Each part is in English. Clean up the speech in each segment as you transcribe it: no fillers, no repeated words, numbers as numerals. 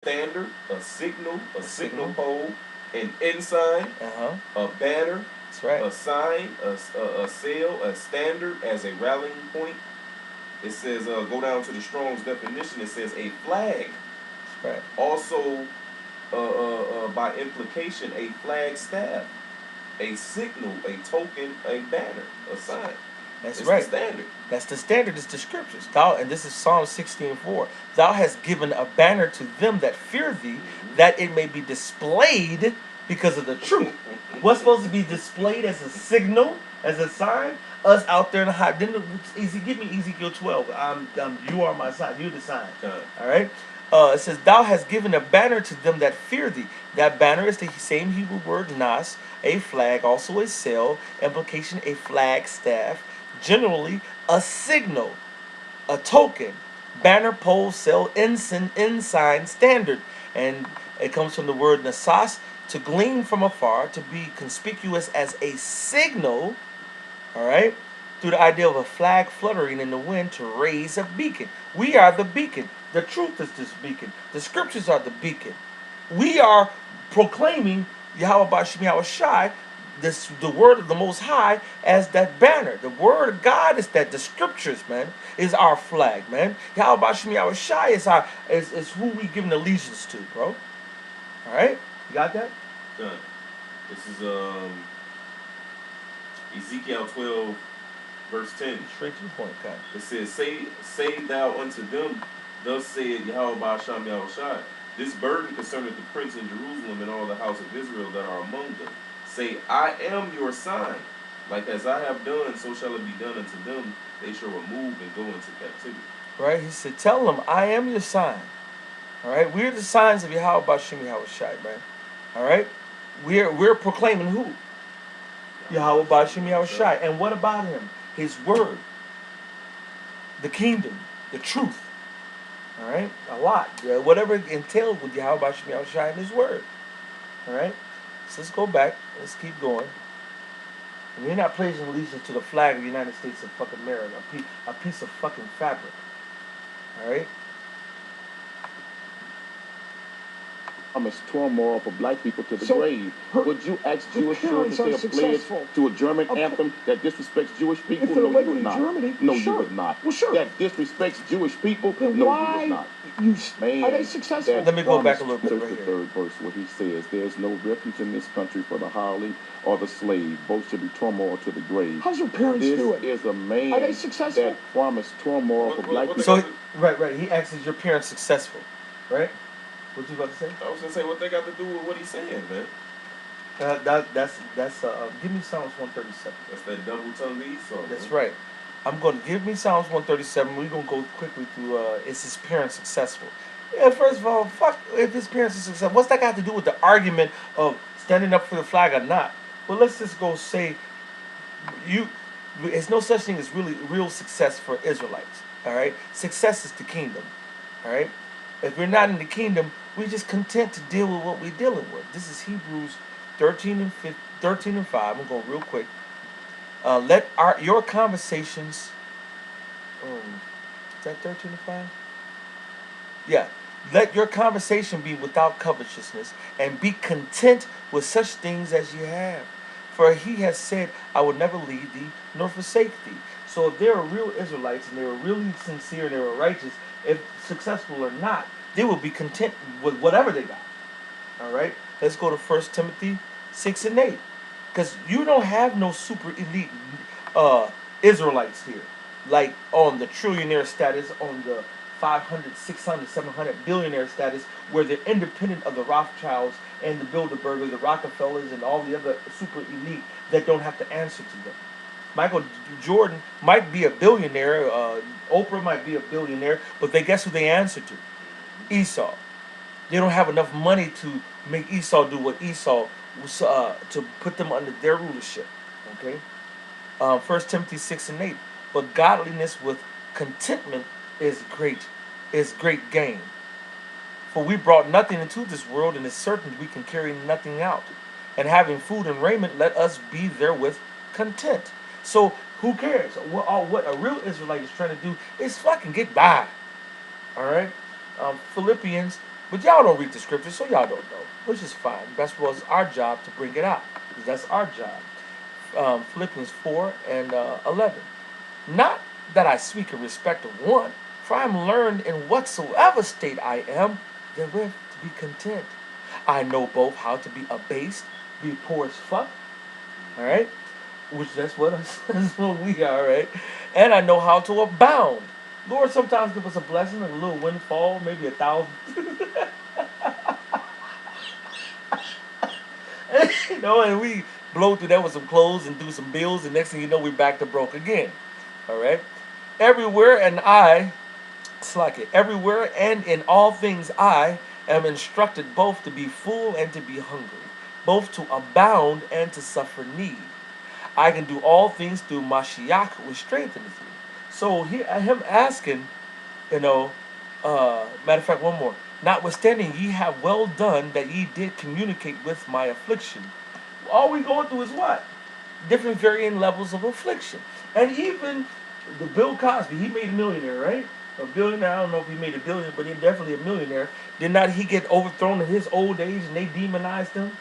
standard, a A signal signal. pole, an ensign, Uh-huh. a banner, That's right. a sign, a sail, a standard as a rallying point. It says, go down to the Strong's definition. It says a flag. That's right. Also, by implication, a flag staff, a signal, a token, a banner, a sign. That's It's the right. standard. That's the standard. It's the scriptures. Thou, and this is Psalm 16:4. Thou hast given a banner to them that fear thee, that it may be displayed because of the truth. What's supposed to be displayed as a signal, as a sign? Us out there in the hot. Then easy. Give me Ezekiel 12. You are my sign. You the sign. All right. It says, "Thou hast given a banner to them that fear thee." That banner is the same Hebrew word nas, a flag, also a sail, implication a flag staff, generally a signal, a token, banner, pole, sail, ensign, standard, and it comes from the word nasas, to gleam from afar, to be conspicuous as a signal. All right, through the idea of a flag fluttering in the wind to raise a beacon. We are the beacon. The truth is this beacon. The scriptures are the beacon. We are proclaiming Yahweh Bashim Yahweh Shai, this the word of the Most High, as that banner. The word of God is that. The scriptures, man, is our flag, man. Yahweh Bashim Yahweh Shai is who we giving allegiance to, bro. All right, you got that? Done. This is Ezekiel 12, verse 10. Straight to the point, guys. It says, say thou unto them, thus saith Yahweh Ba'asham Yahushai, this burden concerneth the prince in Jerusalem and all the house of Israel that are among them. Say, I am your sign. Like as I have done, so shall it be done unto them. They shall remove and go into captivity. Right? He said, tell them, I am your sign. All right? We're the signs of Yahweh Bashim Yahweh Shai, man. All right? We're proclaiming who? Yahweh Bashim Yahweh Shai. And what about him? His word, the kingdom, the truth. All right? A lot. Whatever entailed with Yahweh Bashim Yahweh Shai and his word. All right? So let's go back. Let's keep going. And we're not pledging allegiance to the flag of the United States of fucking America. A piece of fucking fabric. All right? Promised turmoil for black people to the grave. Would you ask Jewish children to say a pledge to a German anthem that disrespects Jewish people? If they're No, you living would in not. Germany, No, sure. you would not. Well, sure. That disrespects Jewish people? Then No, why you would not. Man, are they successful? Let me go back a little bit Search right the here. third verse where he says, "There's no refuge in this country for the hireling or the slave. Both should be turmoil to the grave." How's your parents This doing? is a man Are they successful? that promised turmoil for black people. So, right. He asks, is your parents successful? Right? What you about to say? I was gonna say what they got to do with what he's saying, man. Give me Psalms 137. That's that double tongue Esau. That's man. right. I'm going to give me Psalms 137. We're going to go quickly through, is his parents successful? Yeah, first of all, fuck if his parents are successful. What's that got to do with the argument of standing up for the flag or not? Well, let's just go say, there's no such thing as really real success for Israelites. All right? Success is the kingdom. All right? If we're not in the kingdom, we're just content to deal with what we're dealing with. This is Hebrews 13 and 5. I'm going to go real quick. Let your conversations. Is that 13 and 5? Yeah. Let your conversation be without covetousness, and be content with such things as you have. For he has said, I will never leave thee nor forsake thee. So if they were real Israelites and they were really sincere and they were righteous, if successful or not, they will be content with whatever they got. All right? Let's go to 1 Timothy 6 and 8. Because you don't have no super elite Israelites here. Like on the trillionaire status, on the 500, 600, 700 billionaire status, where they're independent of the Rothschilds and the Bilderbergers, the Rockefellers, and all the other super elite that don't have to answer to them. Michael Jordan might be a billionaire, Oprah might be a billionaire, but guess who they answer to? Esau. They don't have enough money to make Esau do what Esau was, to put them under their rulership. Okay? 1 Timothy 6 and 8. But godliness with contentment is great gain. For we brought nothing into this world, and it's certain we can carry nothing out. And having food and raiment, let us be therewith content. So who cares? What a real Israelite is trying to do is fucking get by. All right? Philippians But y'all don't read the scripture, so y'all don't know, which is fine. That's was our job to bring it out. That's our job. Philippians 4 and 11. Not that I speak in respect of one, for I am learned in whatsoever state I am, therewith to be content. I know both how to be abased, be poor as fuck, all right? Which that's what we are, right? And I know how to abound. Lord sometimes give us a blessing, a little windfall, maybe 1,000. And we blow through that with some clothes and do some bills, and next thing you know, we're back to broke again. All right? Everywhere everywhere and in all things I am instructed both to be full and to be hungry, both to abound and to suffer need. I can do all things through Mashiach, which strengthens me. So here, him asking, matter of fact, one more. Notwithstanding, ye have well done that ye did communicate with my affliction. All we going through is what? Different varying levels of affliction. And even the Bill Cosby, he made a millionaire, right? A billionaire, I don't know if he made a billion, but he's definitely a millionaire. Did not he get overthrown in his old age and they demonized him?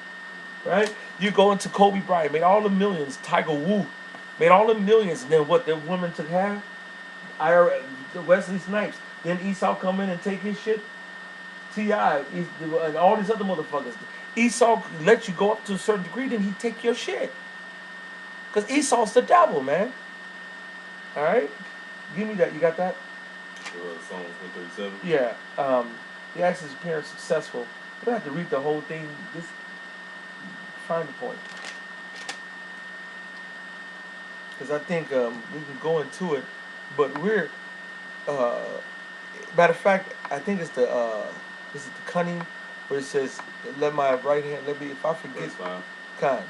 Right? You go into Kobe Bryant, made all the millions. Tiger Woo made all the millions. And then what, the women took half? Wesley Snipes. Then Esau come in and take his shit. T.I. and all these other motherfuckers. Esau let you go up to a certain degree, then he take your shit. Because Esau's the devil, man. All right? Give me that. You got that? Psalms 137? Yeah. He asks his parents successful. You don't have to read the whole thing. Just find the point. Because I think we can go into it, but we're matter of fact, I think it's the cunning where it says, "Let my right hand, let me if I forget." Verse 5. Kind.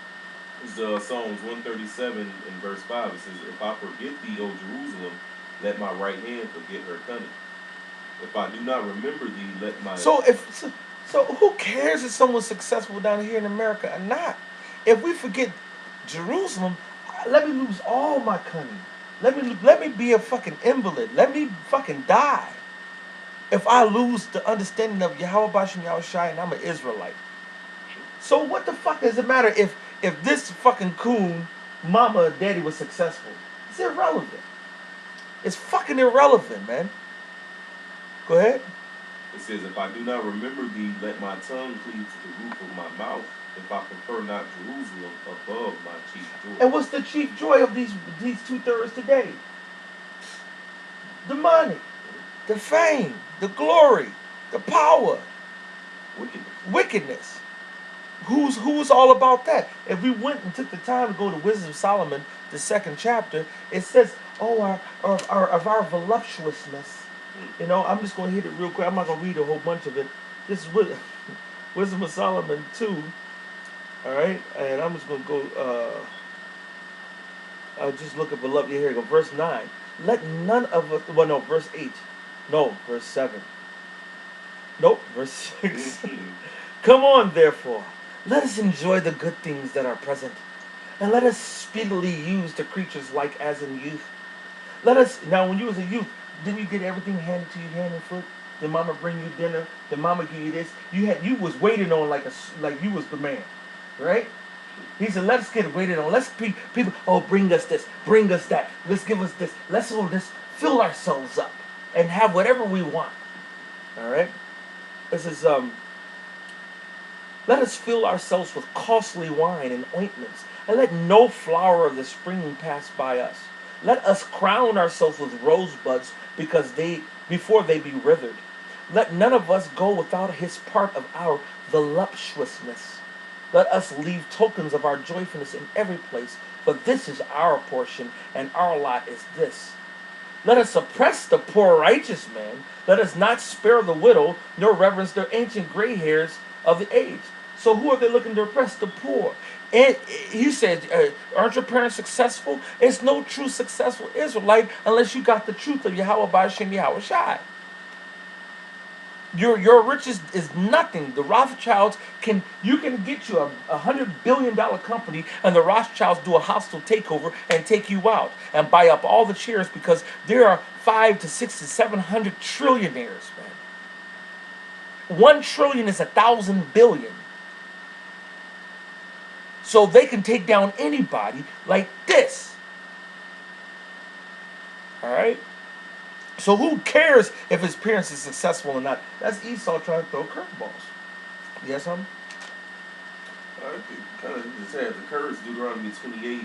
It's Psalms 137 and verse 5. It says, "If I forget thee, O Jerusalem, let my right hand forget her cunning. If I do not remember thee, let my..." So who cares if someone's successful down here in America or not? If we forget Jerusalem, let me lose all my cunning. Let me be a fucking invalid. Let me fucking die. If I lose the understanding of Yahweh Bashim Yahushai and I'm an Israelite. So what the fuck does it matter if this fucking coon, mama or daddy was successful? It's irrelevant. It's fucking irrelevant, man. Go ahead. It says, "If I do not remember thee, let my tongue cleave to the roof of my mouth. If I prefer not Jerusalem above my chief joy." And what's the chief joy of these 2/3 today? The money, the fame, the glory, the power, wickedness. Who's all about that? If we went and took the time to go to Wisdom of Solomon, the 2nd chapter, it says, of our voluptuousness. I'm just going to hit it real quick. I'm not going to read a whole bunch of it. This is Wisdom of Solomon 2. All right? And I'm just going to go, I'll just look at beloved. Here you go. Verse 9. Let none of us, verse 8. No, verse 7. Nope, verse 6. Come on, therefore. Let us enjoy the good things that are present. And let us speedily use the creatures like as in youth. Now when you was a youth, didn't you get everything handed to you hand and foot? Did mama bring you dinner? Did mama give you this? You was waiting on like you was the man, right? He said, let's get waited on. Let's people, bring us this, bring us that. Let's give us this. Let's all this fill ourselves up and have whatever we want. All right? This is let us fill ourselves with costly wine and ointments, and let no flower of the spring pass by us. Let us crown ourselves with rosebuds before they be withered. Let none of us go without his part of our voluptuousness. Let us leave tokens of our joyfulness in every place, for this is our portion, and our lot is this. Let us oppress the poor righteous man. Let us not spare the widow, nor reverence their ancient gray hairs of the age. So who are they looking to oppress? The poor. And he said, aren't your parents successful? It's no true successful Israelite unless you got the truth of Yahweh Ba'ashem Yahweh Shai. Your riches is nothing. The Rothschilds can get you a $100 billion company, and the Rothschilds do a hostile takeover and take you out and buy up all the shares because there are 500 to 600 to 700 trillionaires, man. 1 trillion is 1,000 billion. So they can take down anybody like this. All right? So who cares if his parents are successful or not? That's Esau trying to throw curveballs. You got something? I kind of just had the curse, Deuteronomy 28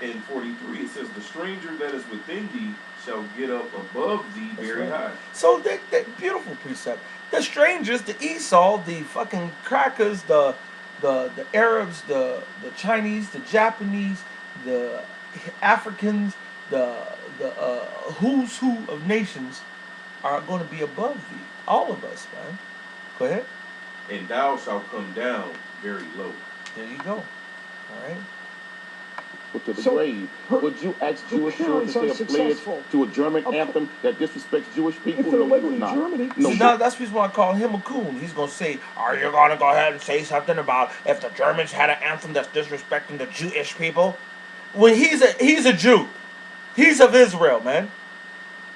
and 43. It says, the stranger that is within thee shall get up above thee very high. So that beautiful precept. The strangers, the Esau, the fucking crackers, the Arabs, the Chinese, the Japanese, the Africans, the who's who of nations are going to be above thee. All of us, man. Go ahead. And thou shalt come down very low. There you go. All right. To the grave. Would you ask Jewish children to say a pledge to a German anthem that disrespects Jewish people? If they're No, you living would in not. Germany, No, See, now that's the reason why I call him a coon. He's going to say, are you going to go ahead and say something about if the Germans had an anthem that's disrespecting the Jewish people? When he's a Jew. He's of Israel, man.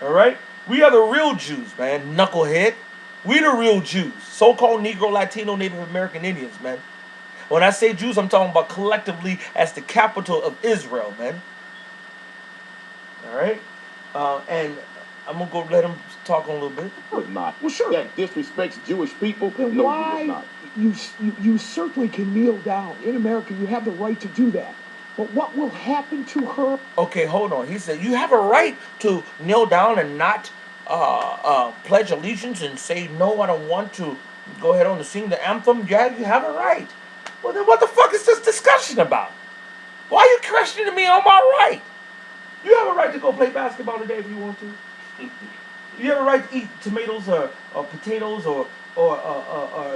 All right? We are the real Jews, man. Knucklehead. We the real Jews. So-called Negro, Latino, Native American Indians, man. When I say Jews, I'm talking about collectively as the capital of Israel, man. All right? And I'm going to go let him talk on a little bit. would not. Well, sure. That disrespects Jewish people? Then No, why you would not. you certainly can kneel down. In America, you have the right to do that. But what will happen to her? Okay, hold on. He said, you have a right to kneel down and not pledge allegiance and say, no, I don't want to go ahead on and sing the anthem. Yeah, you have a right. Well, then what the fuck is this discussion about? Why are you questioning me on my right? You have a right to go play basketball today if you want to. You have a right to eat tomatoes or potatoes or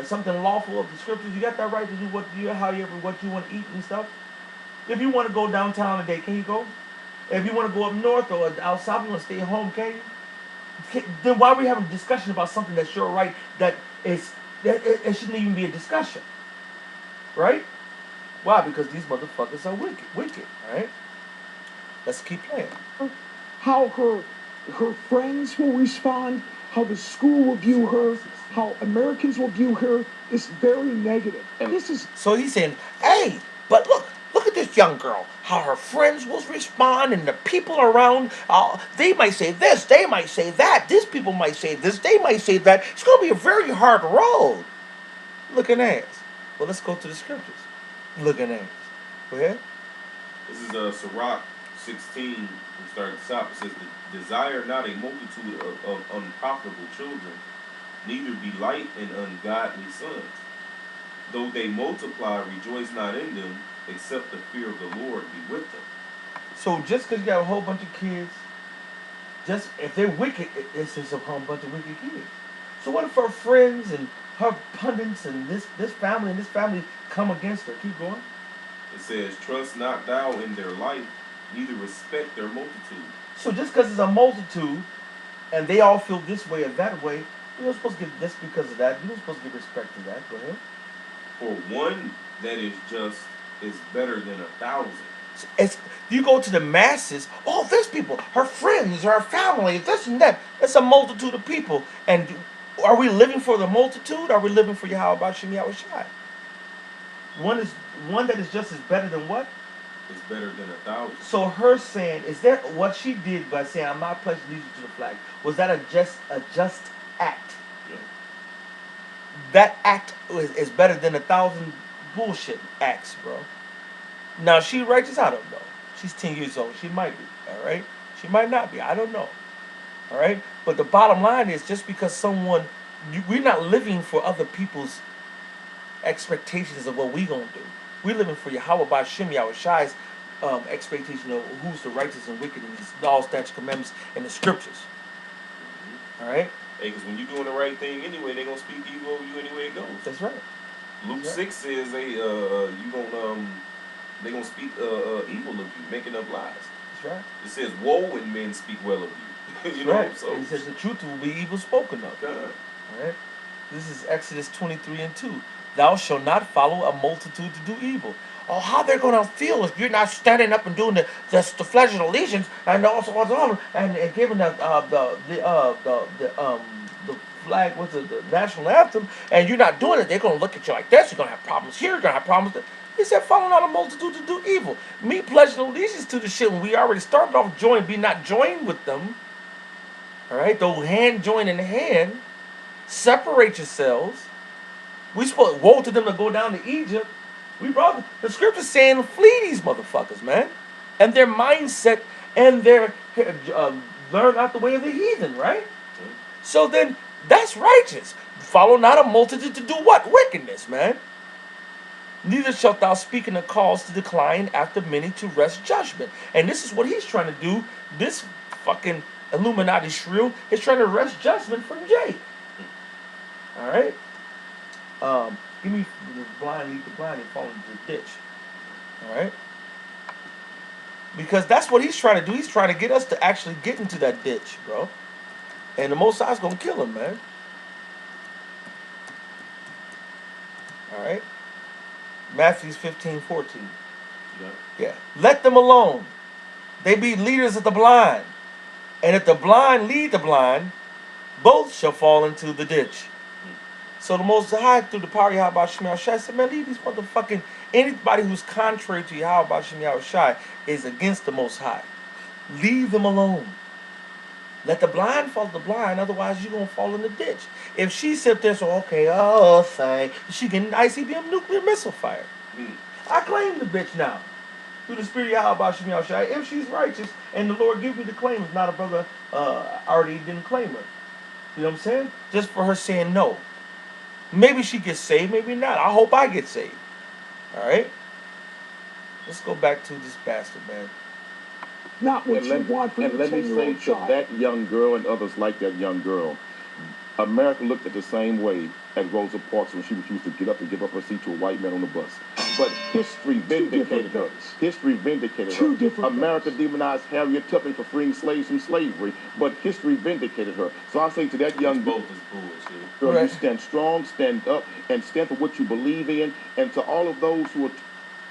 something lawful of the scriptures. You got that right to do what you want to eat and stuff. If you want to go downtown today, can you go? If you want to go up north or out south, you want to stay home, can you? Then why are we having a discussion about something that's your right that it shouldn't even be a discussion? Right? Why? Because these motherfuckers are wicked, right? Let's keep playing. How her friends will respond, how the school will view her, how Americans will view her is very negative. And this is so he's saying, hey, but look at this young girl. How her friends will respond and the people around, they might say this, they might say that. These people might say this, they might say that. It's going to be a very hard road. Looking at us. Well, let's go to the scriptures. Looking at us. Go ahead. This is Sirach 16, we start at the top. It says, desire not a multitude of unprofitable children, neither delight in ungodly sons. Though they multiply, rejoice not in them, except the fear of the Lord be with them. So just because you got a whole bunch of kids, just if they're wicked, it's just a whole bunch of wicked kids. So what if her friends and her pundits and this family and this family come against her? Keep going. It says, trust not thou in their life, neither respect their multitude. So just because it's a multitude and they all feel this way or that way, you're not supposed to give just because of that. You're not supposed to give respect to that. Go ahead. For one that is just is better than 1,000. It's, you go to the masses, oh, there's people, her friends, her family, this and that. It's a multitude of people. And are we living for the multitude? Or are we living for Yahweh Shem Yahushai? One that is just as better than what? It's better than 1,000. So her saying, is that what she did by saying, I'm not pledging allegiance to the flag? Was that a just act? Yeah. That act is better than 1,000 bullshit acts, bro. Now, she righteous, I don't know. She's 10 years old. She might be, all right? She might not be. I don't know, all right? But the bottom line is just because we're not living for other people's expectations of what we going to do. We're living for Yahweh by Shem Yahushai's expectation of who's the righteous and wicked in these laws, statutes, commandments, and the scriptures. Mm-hmm. All right? Hey, because when you're doing the right thing anyway, they're going to speak evil of you anyway it goes. That's right. Luke 6 says they're going to speak evil of you, making up lies. That's right. It says, woe when men speak well of you. You know, right. so. It says the truth will be evil spoken of. God. All right? This is Exodus 23:2. Thou shalt not follow a multitude to do evil. Oh, how they're going to feel if you're not standing up and doing the pledge of allegiance and also and giving the flag, what's the national anthem, and you're not doing it, they're going to look at you like this. You're going to have problems here. You're going to have problems there. He said, following out a multitude to do evil. Me pledging allegiance to the shit when we already started off joined, be not joined with them. All right, though hand join in hand, separate yourselves. We supposed woe to them to go down to Egypt. We brought the scripture saying flee these motherfuckers, man, and their mindset and their learn out the way of the heathen, right? So then that's righteous. Follow not a multitude to do what? Wickedness, man. Neither shalt thou speak in the cause to decline after many to wrest judgment. And this is what he's trying to do. This fucking Illuminati shrew is trying to wrest judgment from Jake. All right? Give me the blind, lead the blind, and fall into the ditch. All right? Because that's what he's trying to do. He's trying to get us to actually get into that ditch, bro. And the Most High's going to kill him, man. All right? Matthew 15:14. Yeah. Let them alone. They be leaders of the blind. And if the blind lead the blind, both shall fall into the ditch. So the Most High, through the power of Yahweh Shem Yahushai, said, man, leave these motherfucking, anybody who's contrary to Yahweh Shem Yahushai is against the Most High. Leave them alone. Let the blind follow the blind, otherwise you're going to fall in the ditch. If she sits there, so okay, oh, thank, she getting ICBM nuclear missile fire. I claim the bitch now. Through the spirit of Yahweh Shem Yahushai, if she's righteous, and the Lord gives me the claim, if not a brother already didn't claim her. You know what I'm saying? Just for her saying no. Maybe she gets saved, maybe not. I hope I get saved. All right? Let's go back to this bastard, man. Not what you want for your 10-year-old child. And let me say to that young girl and others like that young girl, America looked at the same way at Rosa Parks when she refused to get up and give up her seat to a white man on the bus. But history vindicated her. History vindicated her. America demonized Harriet Tubman for freeing slaves from slavery, but history vindicated her. So I say to that young girl, you stand strong, stand up, and stand for what you believe in. And to all of those who are...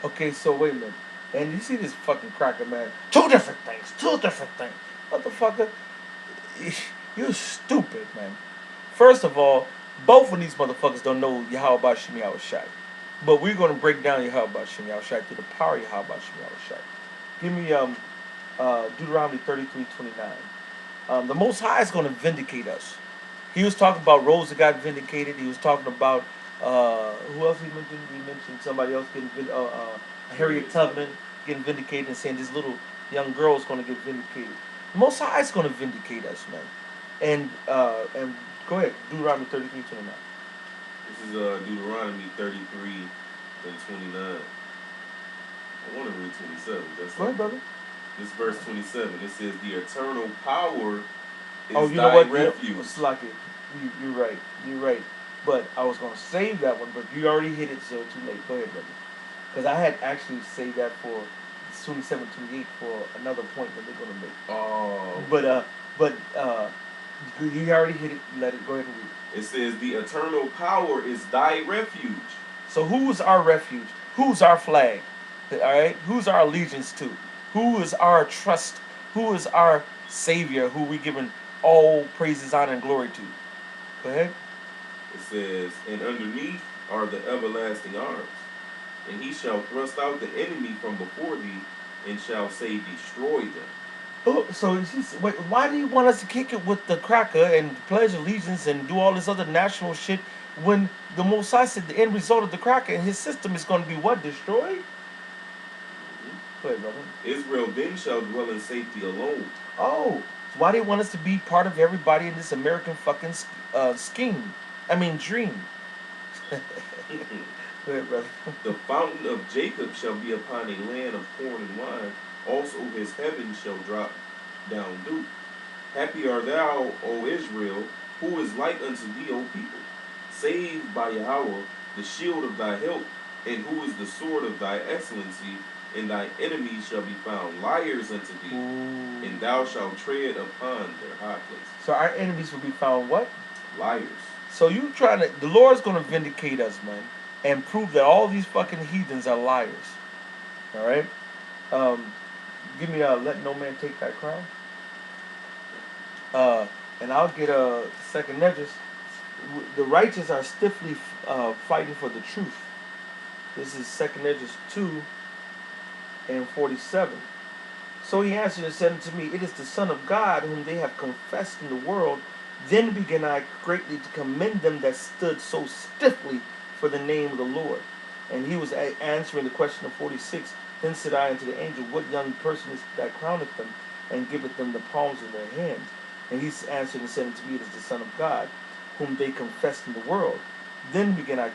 Okay, so wait a minute. And you see this fucking cracker, man. Two different things. Motherfucker, you're stupid, man. First of all, both of these motherfuckers don't know Yahweh Shem Yahushai. But we're going to break down Yahweh Shem Yahushai through the power of Yahweh Shem Yahushai. Give me Deuteronomy 33:29. The Most High is going to vindicate us. He was talking about Rosa got vindicated. He was talking about, who else he mentioned? He mentioned somebody else getting Harriet Tubman getting vindicated and saying this little young girl is going to get vindicated. The Most High is going to vindicate us, man. And go ahead, Deuteronomy 33:29. This is Deuteronomy 33:29. I want to read 27. Go ahead, brother. This verse 27. It says, "The eternal power is thy refuge." Slucky. You're right. You're right. But I was going to save that one, but you already hit it, so too late. Go ahead, brother. Because I had actually saved that for 27, 28 for another point that they're going to make. Oh. But you already hit it. Let it go ahead and read it. It says, "The eternal power is thy refuge." So who's our refuge? Who's our flag? All right. Who's our allegiance to? Who is our trust? Who is our Savior? Who we giving all praises, honor, and glory to? Go ahead. It says, "And underneath are the everlasting arms, and he shall thrust out the enemy from before thee, and shall say, destroy them." Oh, so wait, why do you want us to kick it with the cracker and pledge allegiance and do all this other national shit when the Most High said the end result of the cracker and his system is going to be what? Destroyed? Go ahead, brother. "Israel then shall dwell in safety alone." Oh, so why do they want us to be part of everybody in this American fucking scheme? I mean, dream. Go ahead, brother. "The fountain of Jacob shall be upon a land of corn and wine. Also his heaven shall drop down dew. Happy art thou, O Israel, who is like unto thee, O people, saved by Yahweh, the shield of thy help, and who is the sword of thy excellency, and thy enemies shall be found liars unto thee, and thou shalt tread upon their high places." So our enemies will be found what? Liars. So you trying to, the Lord's going to vindicate us, man, and prove that all these fucking heathens are liars. All right? Give me "Let no man take thy crown." And I'll get a second Nedra's the righteous are stiffly fighting for the truth. This is 2 Edges 2 and 47. So he answered and said unto me, It is the Son of God whom they have confessed in the world. Then began I greatly to commend them that stood so stiffly for the name of the Lord. And he was answering the question of 46. Then said I unto the angel, What young person is that crowneth them, and giveth them the palms of their hands? And he answered and said unto me, It is the Son of God, whom they confessed in the world. Then began I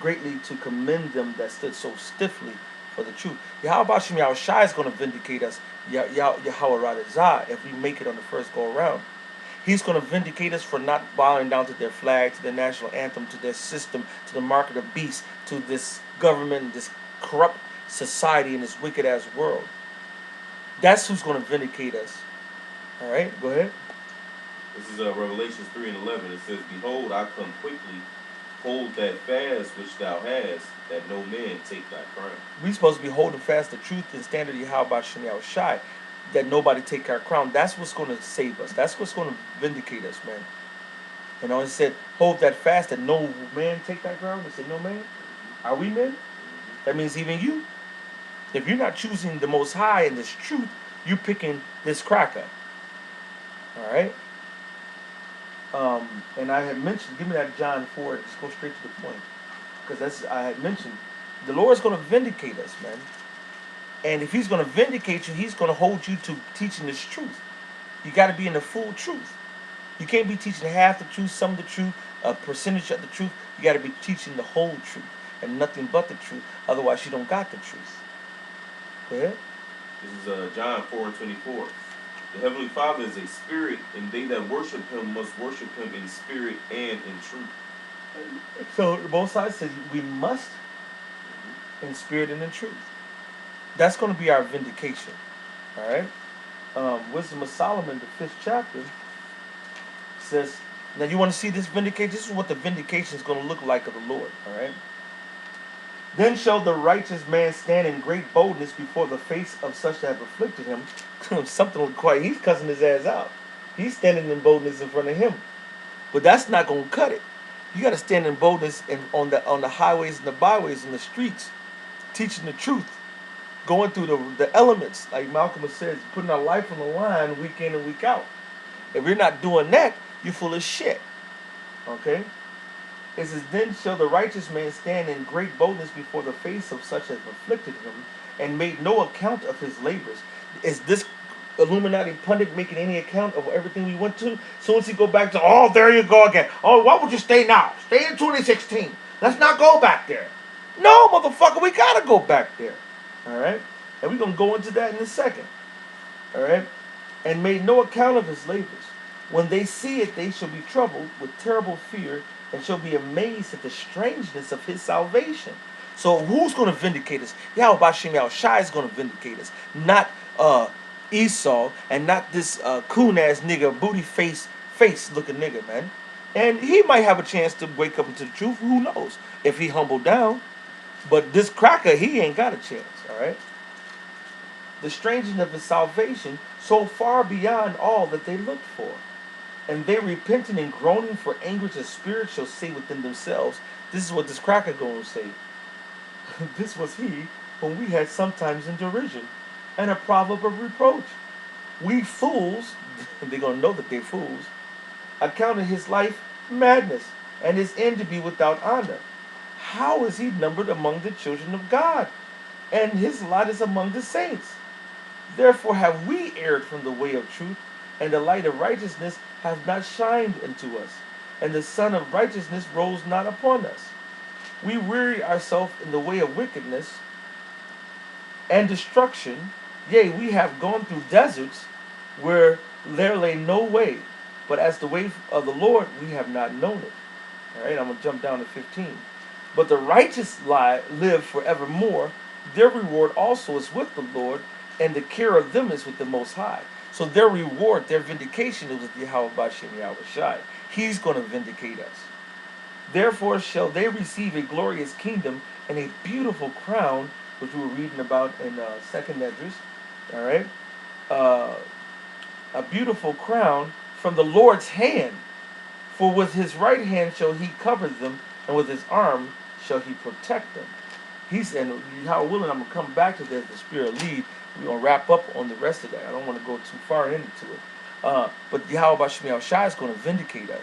greatly to commend them that stood so stiffly for the truth. Yahweh Shem Yahushai is going to vindicate us, Yahweh Radazah, if we make it on the first go around. He's going to vindicate us for not bowing down to their flag, to their national anthem, to their system, to the mark of the beast, to this government, this corrupt society, and this wicked ass world. That's who's going to vindicate us. All right, go ahead. This is Revelations 3 and 11. It says, Behold, I come quickly. Hold that fast which thou hast, that no man take thy crown. We're supposed to be holding fast the truth and standard of Yahweh Shem Yahushai, that nobody take our crown. That's what's going to save us. That's what's going to vindicate us, man. You know, it said, hold that fast, that no man take thy crown. It said, no man. Are we men? That means even you. If you're not choosing the Most High and this truth, you're picking this cracker. All right? And I had mentioned, give me that John 4, just go straight to the point. Because I had mentioned, the Lord's going to vindicate us, man. And if he's going to vindicate you, he's going to hold you to teaching this truth. You got to be in the full truth. You can't be teaching half the truth, some of the truth, a percentage of the truth. You got to be teaching the whole truth and nothing but the truth. Otherwise, you don't got the truth. Go ahead. This is John 4 and 24. The Heavenly Father is a spirit, and they that worship him must worship him in spirit and in truth. So both sides said we must in spirit and in truth. That's going to be our vindication. All right? Wisdom of Solomon, the 5th chapter, says, now you want to see this vindication? This is what the vindication is going to look like of the Lord. All right? Then shall the righteous man stand in great boldness before the face of such that have afflicted him. Something quite, he's cussing his ass out. He's standing in boldness in front of him. But that's not going to cut it. You got to stand in boldness on the highways and the byways and the streets, teaching the truth, going through the elements, like Malcolm says, putting our life on the line week in and week out. If you're not doing that, you're full of shit. Okay? It says, then shall the righteous man stand in great boldness before the face of such as afflicted him, and made no account of his labors. Is this Illuminati pundit making any account of everything we went to? Soon as he go back to, oh, there you go again. Oh, why would you stay now? Stay in 2016. Let's not go back there. No, motherfucker, we got to go back there. All right? And we're going to go into that in a second. All right? And made no account of his labors. When they see it, they shall be troubled with terrible fear, and shall be amazed at the strangeness of his salvation. So who's going to vindicate us? Yahweh Shem Yahushai is going to vindicate us. Not Esau, and not this coon-ass nigga, booty face looking nigga, man. And he might have a chance to wake up into the truth. Who knows? If he humbled down. But this cracker, he ain't got a chance, all right? The strangeness of his salvation, so far beyond all that they looked for. And they repenting and groaning for anguish of spirit shall say within themselves, this is what this cracker going to say. This was he whom we had sometimes in derision, and a proverb of reproach. We fools, they're going to know that they're fools, accounted his life madness, and his end to be without honor. How is he numbered among the children of God? And his lot is among the saints. Therefore have we erred from the way of truth, and the light of righteousness hath not shined into us, and the sun of righteousness rose not upon us. We weary ourselves in the way of wickedness and destruction. Yea, we have gone through deserts where there lay no way, but as the way of the Lord we have not known it. All right, I'm going to jump down to 15. But the righteous live forevermore. Their reward also is with the Lord, and the care of them is with the Most High. So their reward, their vindication is with Yahweh Shem Yahushai. He's going to vindicate us. Therefore shall they receive a glorious kingdom and a beautiful crown, which we were reading about in 2nd Esdras. All right, a beautiful crown from the Lord's hand. For with his right hand shall he cover them, and with his arm shall he protect them. He's, and how willing, I'm going to come back to this, the Spirit lead. We're going to wrap up on the rest of that. I don't want to go too far into it. But Yahweh Shai is going to vindicate us.